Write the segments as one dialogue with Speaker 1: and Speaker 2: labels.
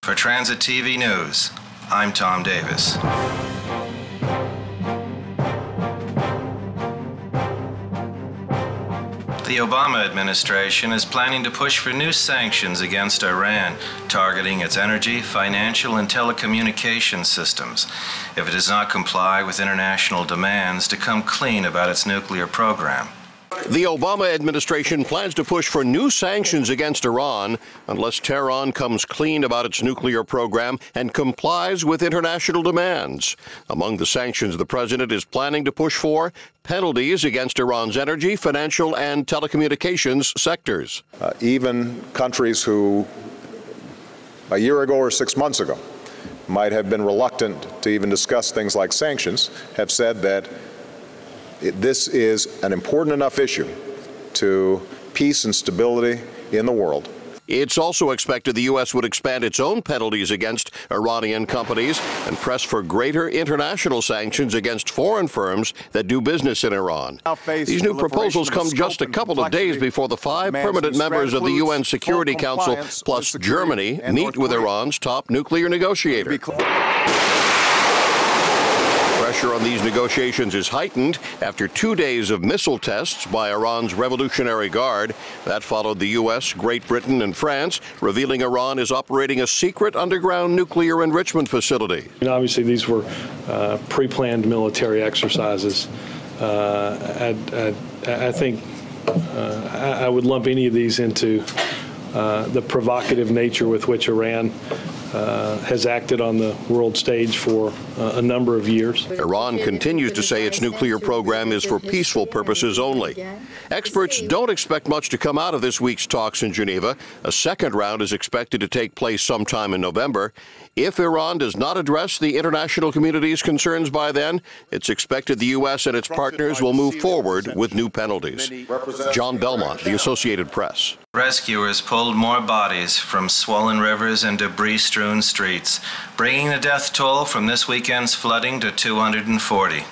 Speaker 1: For Transit TV News, I'm Tom Davis. The Obama administration is planning to push for new sanctions against Iran, targeting its energy, financial, and telecommunications systems if it does not comply with international demands to come clean about its nuclear program.
Speaker 2: The Obama administration plans to push for new sanctions against Iran unless Tehran comes clean about its nuclear program and complies with international demands. Among the sanctions the president is planning to push for, penalties against Iran's energy, financial, and telecommunications sectors.
Speaker 3: Even countries who, a year ago or 6 months ago, might have been reluctant to even discuss things like sanctions, have said that this is an important enough issue to peace and stability in the world.
Speaker 2: It's also expected the U.S. would expand its own penalties against Iranian companies and press for greater international sanctions against foreign firms that do business in Iran. These new proposals come just a couple of days before the 5 permanent members of the UN Security Council, plus Germany, meet with Iran's top nuclear negotiator. Pressure on these negotiations is heightened after 2 days of missile tests by Iran's Revolutionary Guard. That followed the U.S., Great Britain, and France, revealing Iran is operating a secret underground nuclear enrichment facility.
Speaker 4: And obviously, these were pre-planned military exercises. I think I would lump any of these into the provocative nature with which Iran has acted on the world stage for a number of years.
Speaker 2: Iran continues to say its nuclear program is for peaceful purposes only. Experts don't expect much to come out of this week's talks in Geneva. A second round is expected to take place sometime in November. If Iran does not address the international community's concerns by then, it's expected the U.S. and its partners will move forward with new penalties. John Belmont, The Associated Press.
Speaker 1: Rescuers pulled more bodies from swollen rivers and debris-strewn streets, bringing the death toll from this weekend's flooding to 240.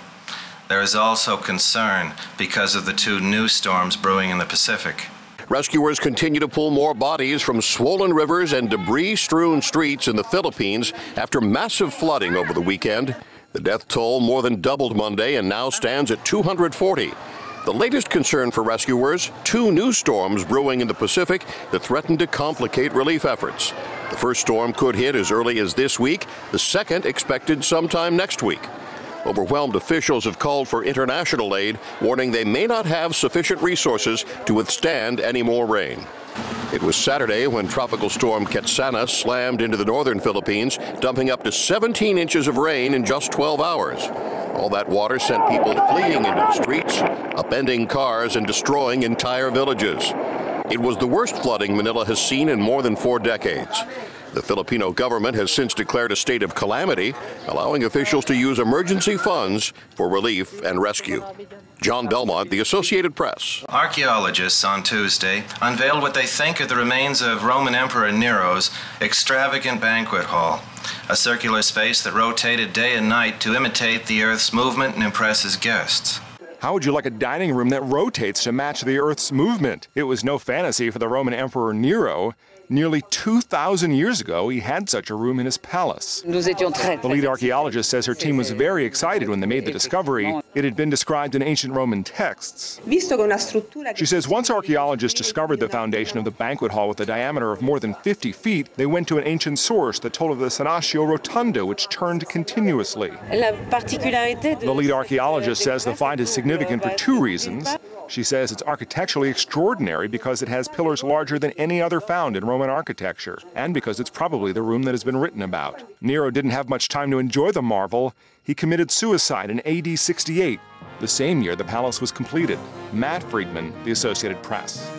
Speaker 1: There is also concern because of the 2 new storms brewing in the Pacific.
Speaker 2: Rescuers continue to pull more bodies from swollen rivers and debris-strewn streets in the Philippines after massive flooding over the weekend. The death toll more than doubled Monday and now stands at 240. The latest concern for rescuers, 2 new storms brewing in the Pacific that threaten to complicate relief efforts. The first storm could hit as early as this week, the second expected sometime next week. Overwhelmed officials have called for international aid, warning they may not have sufficient resources to withstand any more rain. It was Saturday when Tropical Storm Ketsana slammed into the northern Philippines, dumping up to 17 inches of rain in just 12 hours. All that water sent people fleeing into the streets, upending cars and destroying entire villages. It was the worst flooding Manila has seen in more than 4 decades. The Filipino government has since declared a state of calamity, allowing officials to use emergency funds for relief and rescue. John Belmont, The Associated Press.
Speaker 1: Archaeologists on Tuesday unveiled what they think are the remains of Roman Emperor Nero's extravagant banquet hall, a circular space that rotated day and night to imitate the Earth's movement and impress his guests.
Speaker 5: How would you like a dining room that rotates to match the Earth's movement? It was no fantasy for the Roman Emperor Nero. Nearly 2,000 years ago, he had such a room in his palace. The lead archaeologist says her team was very excited when they made the discovery. It had been described in ancient Roman texts. She says once archaeologists discovered the foundation of the banquet hall with a diameter of more than 50 feet, they went to an ancient source that told of the Senacio Rotunda, which turned continuously. The lead archaeologist says the find is significant for 2 reasons. She says it's architecturally extraordinary because it has pillars larger than any other found in Roman architecture, and because it's probably the room that has been written about. Nero didn't have much time to enjoy the marvel. He committed suicide in AD 68, the same year the palace was completed. Matt Friedman, The Associated Press.